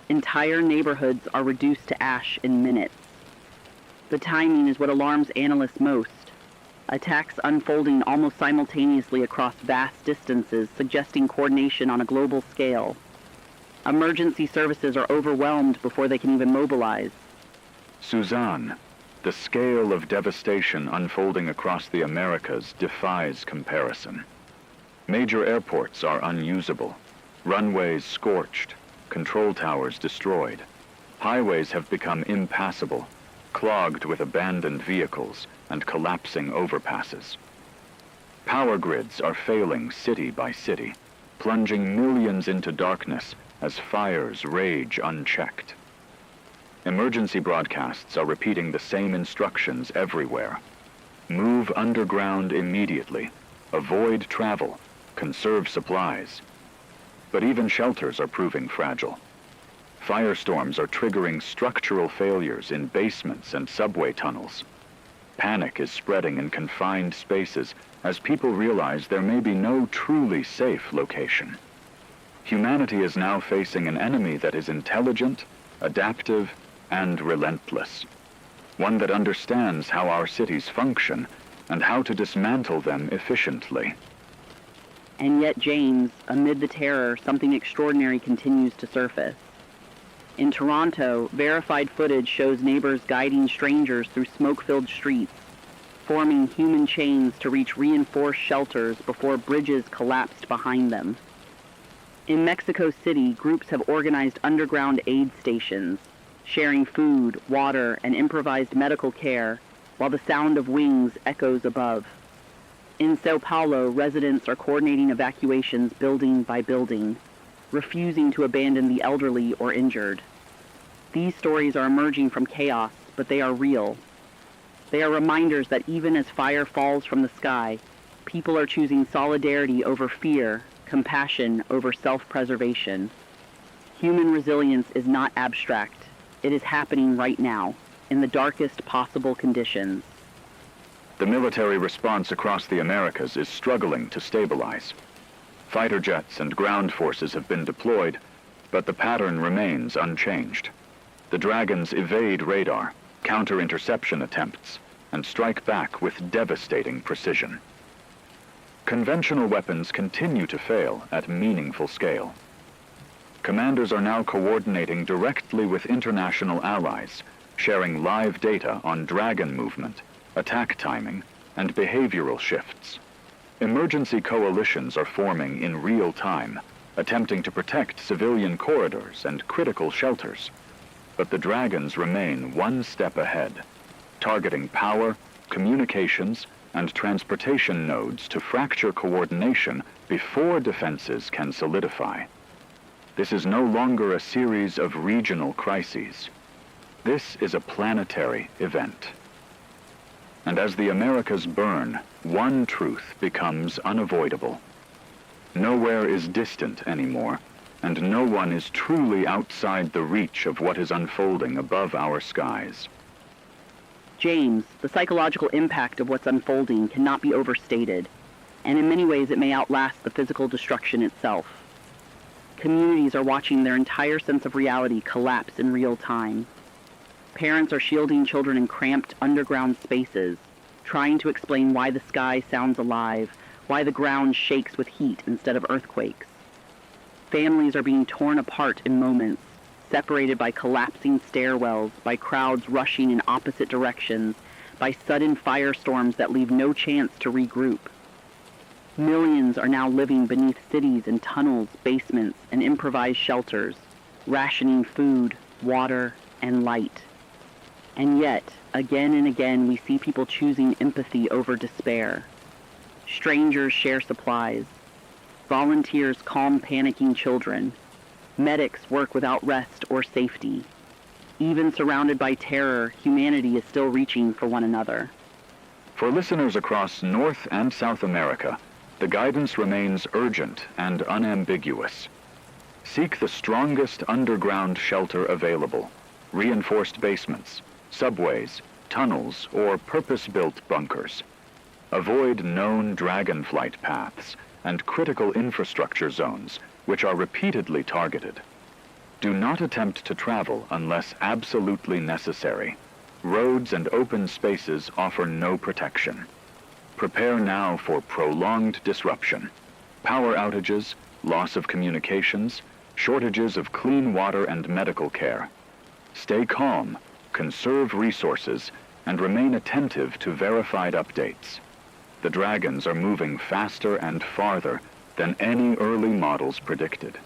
Entire neighborhoods are reduced to ash in minutes. The timing is what alarms analysts most. Attacks unfolding almost simultaneously across vast distances, suggesting coordination on a global scale. Emergency services are overwhelmed before they can even mobilize. Suzanne, the scale of devastation unfolding across the Americas defies comparison. Major airports are unusable, runways scorched, control towers destroyed. Highways have become impassable, clogged with abandoned vehicles and collapsing overpasses. Power grids are failing city by city, plunging millions into darkness as fires rage unchecked. Emergency broadcasts are repeating the same instructions everywhere. Move underground immediately, avoid travel, conserve supplies. But even shelters are proving fragile. Firestorms are triggering structural failures in basements and subway tunnels. Panic is spreading in confined spaces as people realize there may be no truly safe location. Humanity is now facing an enemy that is intelligent, adaptive, and relentless. One that understands how our cities function and how to dismantle them efficiently. And yet, James, amid the terror, something extraordinary continues to surface. In Toronto, verified footage shows neighbors guiding strangers through smoke-filled streets, forming human chains to reach reinforced shelters before bridges collapsed behind them. In Mexico City, groups have organized underground aid stations, sharing food, water, and improvised medical care, while the sound of wings echoes above. In São Paulo, residents are coordinating evacuations building by building, refusing to abandon the elderly or injured. These stories are emerging from chaos, but they are real. They are reminders that even as fire falls from the sky, people are choosing solidarity over fear, compassion over self-preservation. Human resilience is not abstract. It is happening right now, in the darkest possible conditions. The military response across the Americas is struggling to stabilize. Fighter jets and ground forces have been deployed, but the pattern remains unchanged. The dragons evade radar, counter interception attempts, and strike back with devastating precision. Conventional weapons continue to fail at meaningful scale. Commanders are now coordinating directly with international allies, sharing live data on dragon movement, attack timing, and behavioral shifts. Emergency coalitions are forming in real time, attempting to protect civilian corridors and critical shelters. But the dragons remain one step ahead, targeting power, communications, and transportation nodes to fracture coordination before defenses can solidify. This is no longer a series of regional crises. This is a planetary event. And as the Americas burn, one truth becomes unavoidable. Nowhere is distant anymore, and no one is truly outside the reach of what is unfolding above our skies. James, the psychological impact of what's unfolding cannot be overstated, and in many ways it may outlast the physical destruction itself. Communities are watching their entire sense of reality collapse in real time. Parents are shielding children in cramped underground spaces, trying to explain why the sky sounds alive, why the ground shakes with heat instead of earthquakes. Families are being torn apart in moments, separated by collapsing stairwells, by crowds rushing in opposite directions, by sudden firestorms that leave no chance to regroup. Millions are now living beneath cities in tunnels, basements, and improvised shelters, rationing food, water, and light. And yet, again and again, we see people choosing empathy over despair. Strangers share supplies. Volunteers calm panicking children. Medics work without rest or safety. Even surrounded by terror, humanity is still reaching for one another. For listeners across North and South America, the guidance remains urgent and unambiguous. Seek the strongest underground shelter available, reinforced basements, subways, tunnels, or purpose-built bunkers. Avoid known dragon flight paths and critical infrastructure zones, which are repeatedly targeted. Do not attempt to travel unless absolutely necessary. Roads and open spaces offer no protection. Prepare now for prolonged disruption. Power outages, loss of communications, shortages of clean water and medical care. Stay calm, conserve resources, and remain attentive to verified updates. The dragons are moving faster and farther than any early models predicted.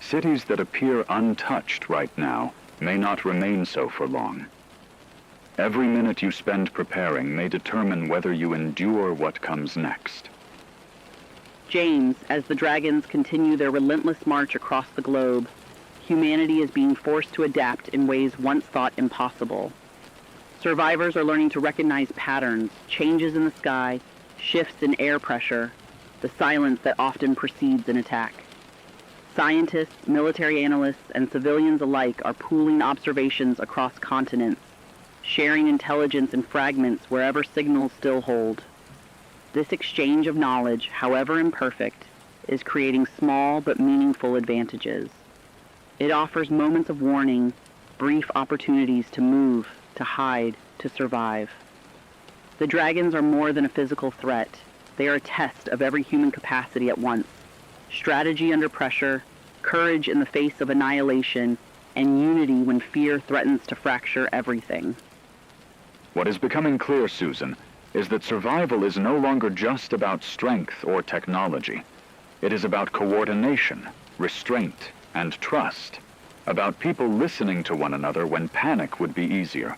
Cities that appear untouched right now may not remain so for long. Every minute you spend preparing may determine whether you endure what comes next. James, as the dragons continue their relentless march across the globe, humanity is being forced to adapt in ways once thought impossible. Survivors are learning to recognize patterns, changes in the sky, shifts in air pressure, the silence that often precedes an attack. Scientists, military analysts, and civilians alike are pooling observations across continents, sharing intelligence in fragments wherever signals still hold. This exchange of knowledge, however imperfect, is creating small but meaningful advantages. It offers moments of warning, brief opportunities to move, to hide, to survive. The dragons are more than a physical threat. They are a test of every human capacity at once. Strategy under pressure, courage in the face of annihilation, and unity when fear threatens to fracture everything. What is becoming clear, Susan, is that survival is no longer just about strength or technology. It is about coordination, restraint, and trust, about people listening to one another when panic would be easier.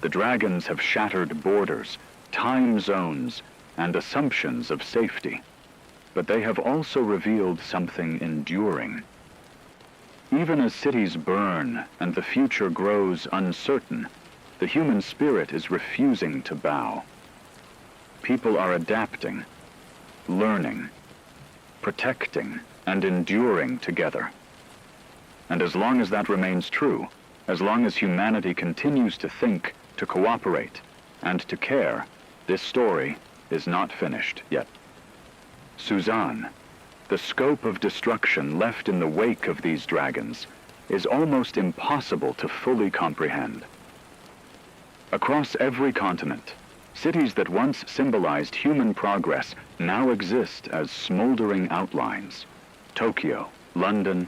The dragons have shattered borders, time zones, and assumptions of safety. But they have also revealed something enduring. Even as cities burn and the future grows uncertain, the human spirit is refusing to bow. People are adapting, learning, protecting, and enduring together. And as long as that remains true, as long as humanity continues to think, to cooperate, and to care, this story is not finished yet. Suzanne, the scope of destruction left in the wake of these dragons is almost impossible to fully comprehend. Across every continent, cities that once symbolized human progress now exist as smoldering outlines. Tokyo, London,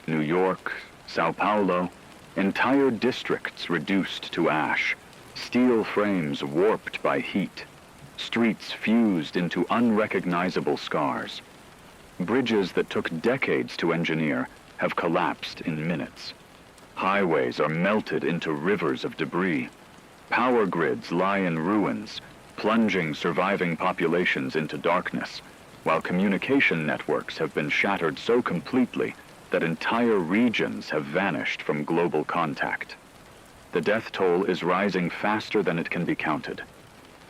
New York, São Paulo, entire districts reduced to ash, steel frames warped by heat, streets fused into unrecognizable scars. Bridges that took decades to engineer have collapsed in minutes. Highways are melted into rivers of debris. Power grids lie in ruins, plunging surviving populations into darkness, while communication networks have been shattered so completely that entire regions have vanished from global contact. The death toll is rising faster than it can be counted.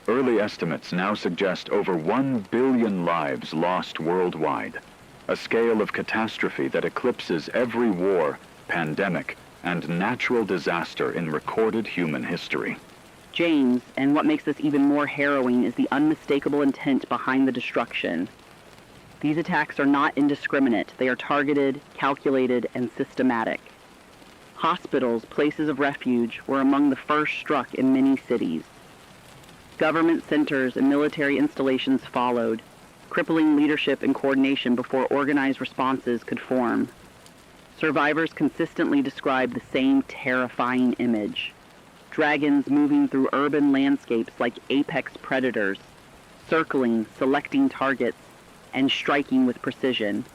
Early estimates now suggest over 1 billion lives lost worldwide, a scale of catastrophe that eclipses every war, pandemic, and natural disaster in recorded human history. James, and what makes this even more harrowing is the unmistakable intent behind the destruction. These attacks are not indiscriminate. They are targeted, calculated, and systematic. Hospitals, places of refuge, were among the first struck in many cities. Government centers and military installations followed, crippling leadership and coordination before organized responses could form. Survivors consistently describe the same terrifying image: dragons moving through urban landscapes like apex predators, circling, selecting targets, and striking with precision.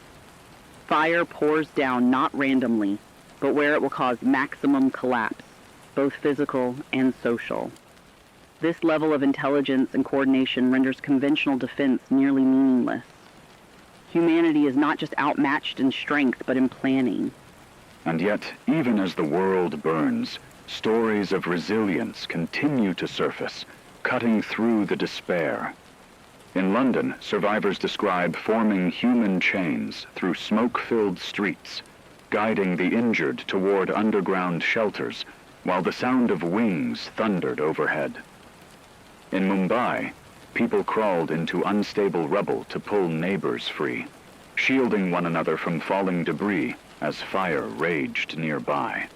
Fire pours down not randomly, but where it will cause maximum collapse, both physical and social. This level of intelligence and coordination renders conventional defense nearly meaningless. Humanity is not just outmatched in strength, but in planning. And yet, even as the world burns, stories of resilience continue to surface, cutting through the despair. In London, survivors describe forming human chains through smoke-filled streets, guiding the injured toward underground shelters, while the sound of wings thundered overhead. In Mumbai, people crawled into unstable rubble to pull neighbors free, shielding one another from falling debris as fire raged nearby.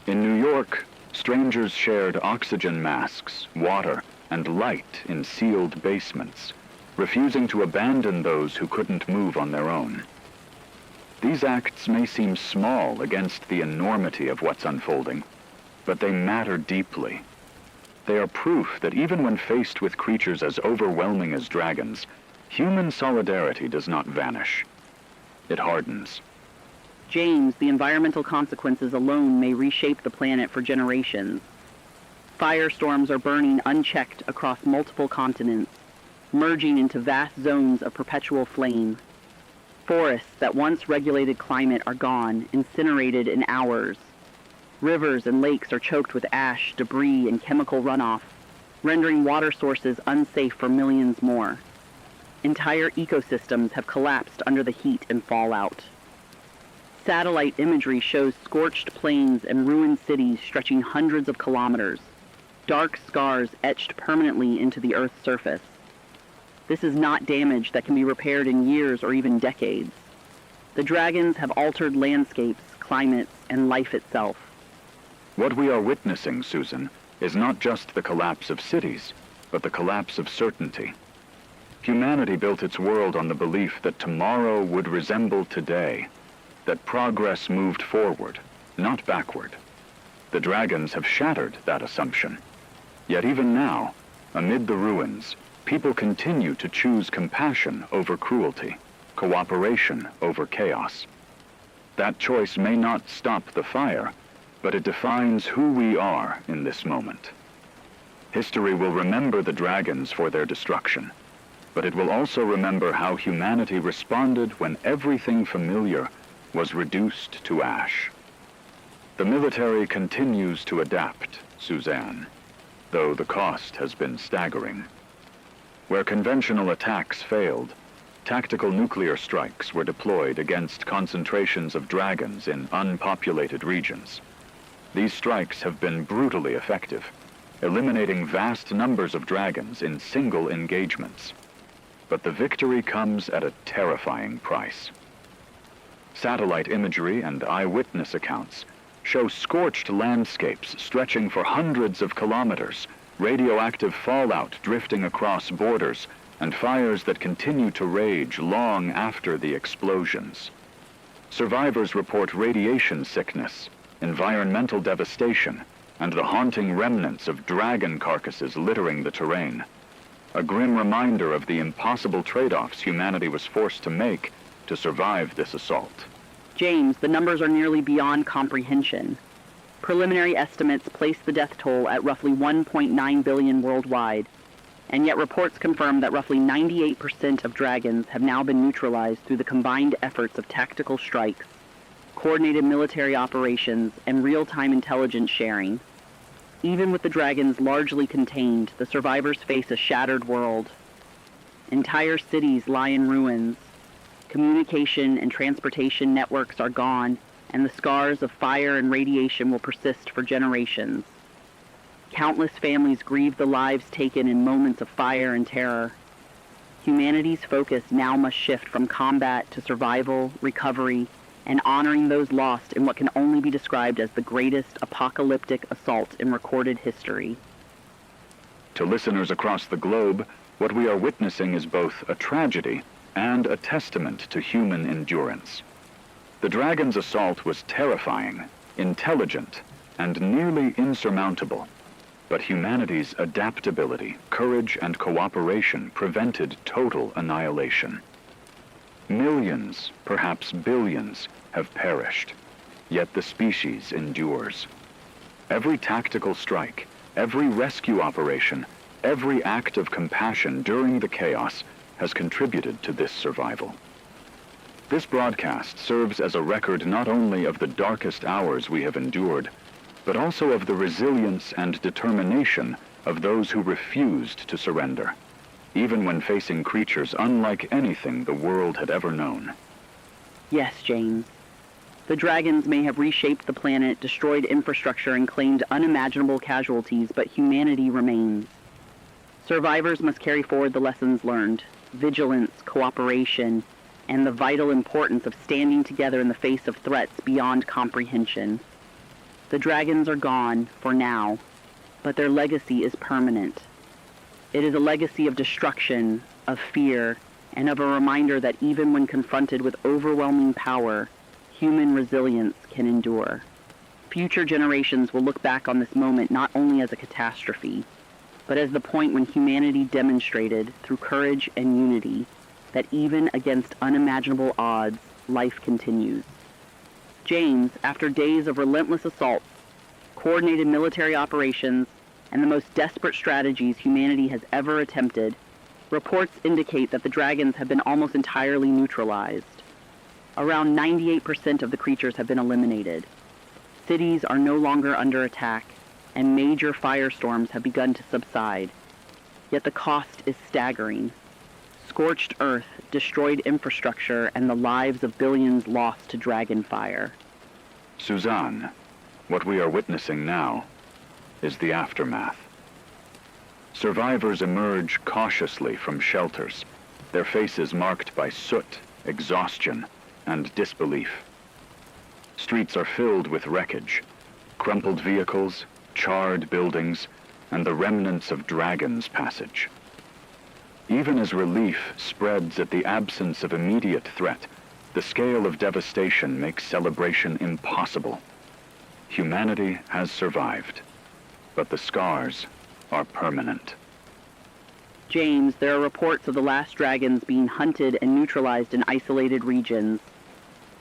In New York, strangers shared oxygen masks, water, and light in sealed basements, refusing to abandon those who couldn't move on their own. These acts may seem small against the enormity of what's unfolding, but they matter deeply. They are proof that even when faced with creatures as overwhelming as dragons, human solidarity does not vanish. It hardens. James, the environmental consequences alone may reshape the planet for generations. Firestorms are burning unchecked across multiple continents, merging into vast zones of perpetual flame. Forests that once regulated climate are gone, incinerated in hours. Rivers and lakes are choked with ash, debris, and chemical runoff, rendering water sources unsafe for millions more. Entire ecosystems have collapsed under the heat and fallout. Satellite imagery shows scorched plains and ruined cities stretching hundreds of kilometers, dark scars etched permanently into the Earth's surface. This is not damage that can be repaired in years or even decades. The dragons have altered landscapes, climates, and life itself. What we are witnessing, Susan, is not just the collapse of cities, but the collapse of certainty. Humanity built its world on the belief that tomorrow would resemble today, that progress moved forward, not backward. The dragons have shattered that assumption. Yet even now, amid the ruins, people continue to choose compassion over cruelty, cooperation over chaos. That choice may not stop the fire, but it defines who we are in this moment. History will remember the dragons for their destruction, but it will also remember how humanity responded when everything familiar was reduced to ash. The military continues to adapt, Suzanne, though the cost has been staggering. Where conventional attacks failed, tactical nuclear strikes were deployed against concentrations of dragons in unpopulated regions. These strikes have been brutally effective, eliminating vast numbers of dragons in single engagements. But the victory comes at a terrifying price. Satellite imagery and eyewitness accounts show scorched landscapes stretching for hundreds of kilometers, radioactive fallout drifting across borders, and fires that continue to rage long after the explosions. Survivors report radiation sickness, environmental devastation, and the haunting remnants of dragon carcasses littering the terrain. A grim reminder of the impossible trade-offs humanity was forced to make to survive this assault. James, the numbers are nearly beyond comprehension. Preliminary estimates place the death toll at roughly 1.9 billion worldwide, and yet reports confirm that roughly 98% of dragons have now been neutralized through the combined efforts of tactical strikes, coordinated military operations, and real-time intelligence sharing. Even with the dragons largely contained, the survivors face a shattered world. Entire cities lie in ruins. Communication and transportation networks are gone, and the scars of fire and radiation will persist for generations. Countless families grieve the lives taken in moments of fire and terror. Humanity's focus now must shift from combat to survival, recovery, and honoring those lost in what can only be described as the greatest apocalyptic assault in recorded history. To listeners across the globe, what we are witnessing is both a tragedy and a testament to human endurance. The dragon's assault was terrifying, intelligent, and nearly insurmountable. But humanity's adaptability, courage, and cooperation prevented total annihilation. Millions, perhaps billions, have perished, yet the species endures. Every tactical strike, every rescue operation, every act of compassion during the chaos has contributed to this survival. This broadcast serves as a record not only of the darkest hours we have endured, but also of the resilience and determination of those who refused to surrender, even when facing creatures unlike anything the world had ever known. Yes, James. The dragons may have reshaped the planet, destroyed infrastructure, and claimed unimaginable casualties, but humanity remains. Survivors must carry forward the lessons learned, vigilance, cooperation, and the vital importance of standing together in the face of threats beyond comprehension. The dragons are gone, for now, but their legacy is permanent. It is a legacy of destruction, of fear, and of a reminder that even when confronted with overwhelming power, human resilience can endure. Future generations will look back on this moment not only as a catastrophe, but as the point when humanity demonstrated, through courage and unity, that even against unimaginable odds, life continues. James, after days of relentless assaults, coordinated military operations, and the most desperate strategies humanity has ever attempted, reports indicate that the dragons have been almost entirely neutralized. Around 98% of the creatures have been eliminated. Cities are no longer under attack, and major firestorms have begun to subside. Yet the cost is staggering. Scorched earth, destroyed infrastructure, and the lives of billions lost to dragon fire. Suzanne, what we are witnessing now is the aftermath. Survivors emerge cautiously from shelters, their faces marked by soot, exhaustion, and disbelief. Streets are filled with wreckage, crumpled vehicles, charred buildings, and the remnants of Dragon's Passage. Even as relief spreads at the absence of immediate threat, the scale of devastation makes celebration impossible. Humanity has survived, but the scars are permanent. James, there are reports of the last dragons being hunted and neutralized in isolated regions.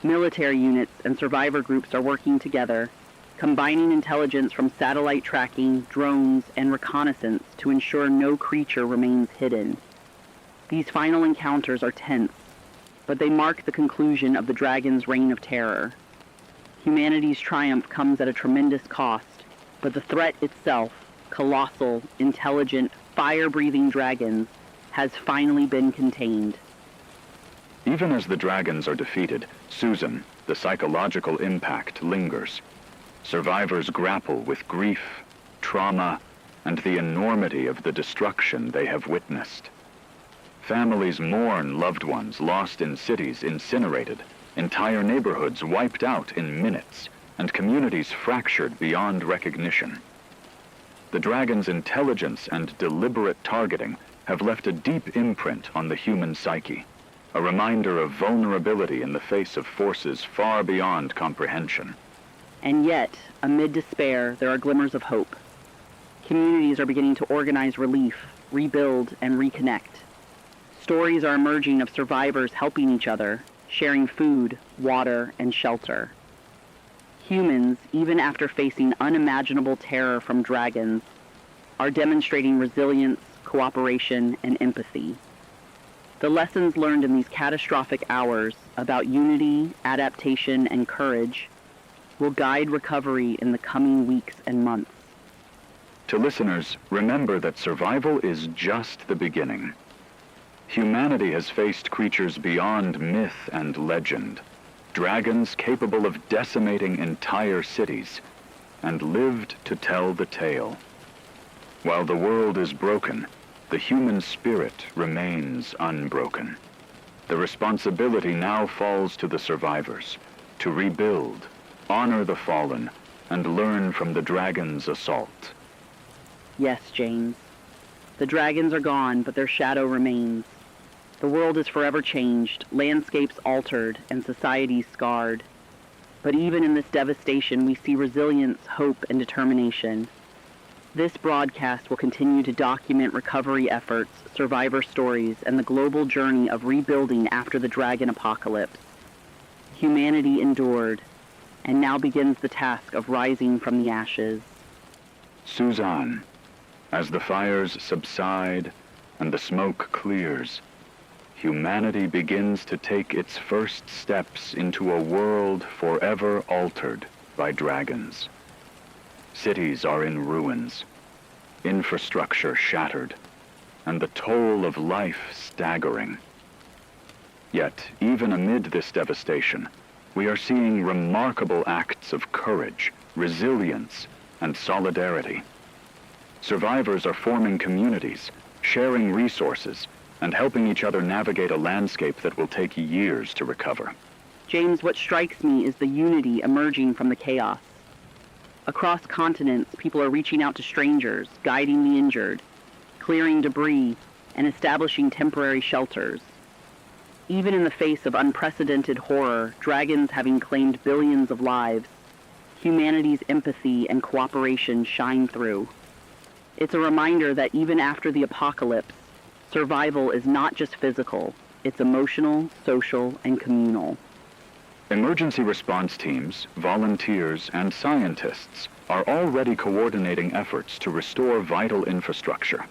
Military units and survivor groups are working together, combining intelligence from satellite tracking, drones, and reconnaissance to ensure no creature remains hidden. These final encounters are tense, but they mark the conclusion of the dragon's reign of terror. Humanity's triumph comes at a tremendous cost, but the threat itself, colossal, intelligent, fire-breathing dragons, has finally been contained. Even as the dragons are defeated, Susan, the psychological impact lingers. Survivors grapple with grief, trauma, and the enormity of the destruction they have witnessed. Families mourn loved ones lost in cities incinerated, entire neighborhoods wiped out in minutes, and communities fractured beyond recognition. The dragon's intelligence and deliberate targeting have left a deep imprint on the human psyche, a reminder of vulnerability in the face of forces far beyond comprehension. And yet, amid despair, there are glimmers of hope. Communities are beginning to organize relief, rebuild, and reconnect. Stories are emerging of survivors helping each other, sharing food, water, and shelter. Humans, even after facing unimaginable terror from dragons, are demonstrating resilience, cooperation, and empathy. The lessons learned in these catastrophic hours about unity, adaptation, and courage will guide recovery in the coming weeks and months. To listeners, remember that survival is just the beginning. Humanity has faced creatures beyond myth and legend, dragons capable of decimating entire cities, and lived to tell the tale. While the world is broken, the human spirit remains unbroken. The responsibility now falls to the survivors to rebuild, honor the fallen, and learn from the dragon's assault. Yes, James. The dragons are gone, but their shadow remains. The world is forever changed, landscapes altered, and societies scarred. But even in this devastation, we see resilience, hope, and determination. This broadcast will continue to document recovery efforts, survivor stories, and the global journey of rebuilding after the dragon apocalypse. Humanity endured, and now begins the task of rising from the ashes. Suzanne, as the fires subside and the smoke clears, humanity begins to take its first steps into a world forever altered by dragons. Cities are in ruins, infrastructure shattered, and the toll of life staggering. Yet, even amid this devastation, we are seeing remarkable acts of courage, resilience, and solidarity. Survivors are forming communities, sharing resources, and helping each other navigate a landscape that will take years to recover. James, what strikes me is the unity emerging from the chaos. Across continents, people are reaching out to strangers, guiding the injured, clearing debris, and establishing temporary shelters. Even in the face of unprecedented horror, dragons having claimed billions of lives, humanity's empathy and cooperation shine through. It's a reminder that even after the apocalypse, survival is not just physical, it's emotional, social, and communal. Emergency response teams, volunteers, and scientists are already coordinating efforts to restore vital infrastructure.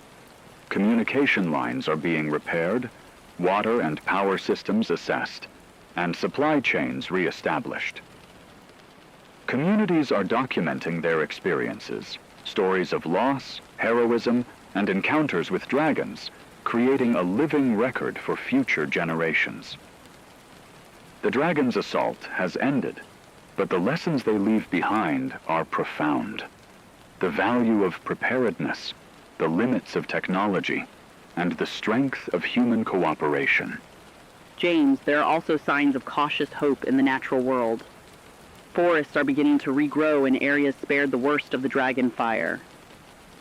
Communication lines are being repaired, water and power systems assessed, and supply chains re-established. Communities are documenting their experiences, stories of loss, heroism, and encounters with dragons, creating a living record for future generations. The dragon's assault has ended, but the lessons they leave behind are profound. The value of preparedness, the limits of technology, and the strength of human cooperation. James, there are also signs of cautious hope in the natural world. Forests are beginning to regrow in areas spared the worst of the dragon fire.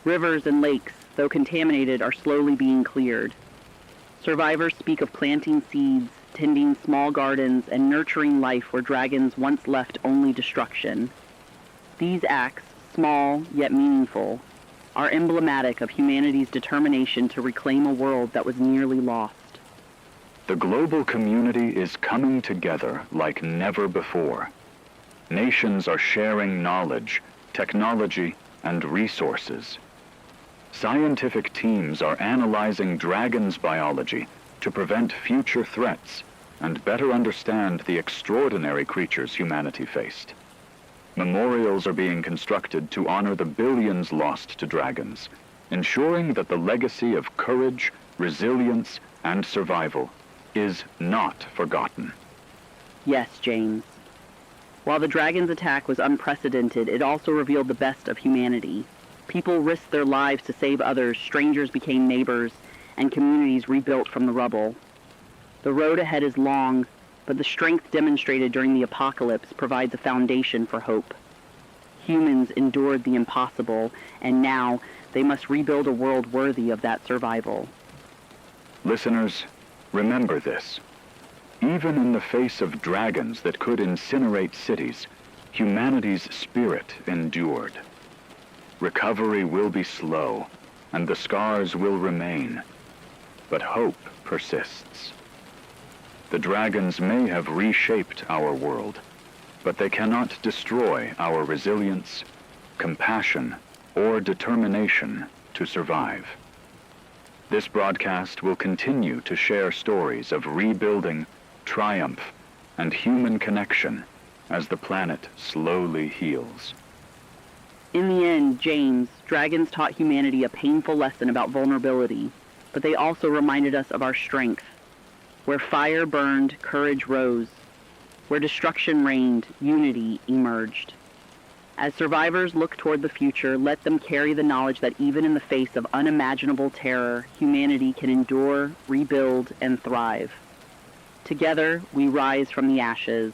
Rivers and lakes, though contaminated, are slowly being cleared. Survivors speak of planting seeds, tending small gardens, and nurturing life where dragons once left only destruction. These acts, small yet meaningful, are emblematic of humanity's determination to reclaim a world that was nearly lost. The global community is coming together like never before. Nations are sharing knowledge, technology, and resources. Scientific teams are analyzing dragons' biology to prevent future threats and better understand the extraordinary creatures humanity faced. Memorials are being constructed to honor the billions lost to dragons, ensuring that the legacy of courage, resilience, and survival is not forgotten. Yes, James. While the dragon's attack was unprecedented, it also revealed the best of humanity. People risked their lives to save others, strangers became neighbors, and communities rebuilt from the rubble. The road ahead is long, but the strength demonstrated during the apocalypse provides a foundation for hope. Humans endured the impossible, and now they must rebuild a world worthy of that survival. Listeners, remember this. Even in the face of dragons that could incinerate cities, humanity's spirit endured. Recovery will be slow, and the scars will remain, but hope persists. The dragons may have reshaped our world, but they cannot destroy our resilience, compassion, or determination to survive. This broadcast will continue to share stories of rebuilding, triumph, and human connection as the planet slowly heals. In the end, James, dragons taught humanity a painful lesson about vulnerability, but they also reminded us of our strength. Where fire burned, courage rose. Where destruction reigned, unity emerged. As survivors look toward the future, let them carry the knowledge that even in the face of unimaginable terror, humanity can endure, rebuild, and thrive. Together, we rise from the ashes.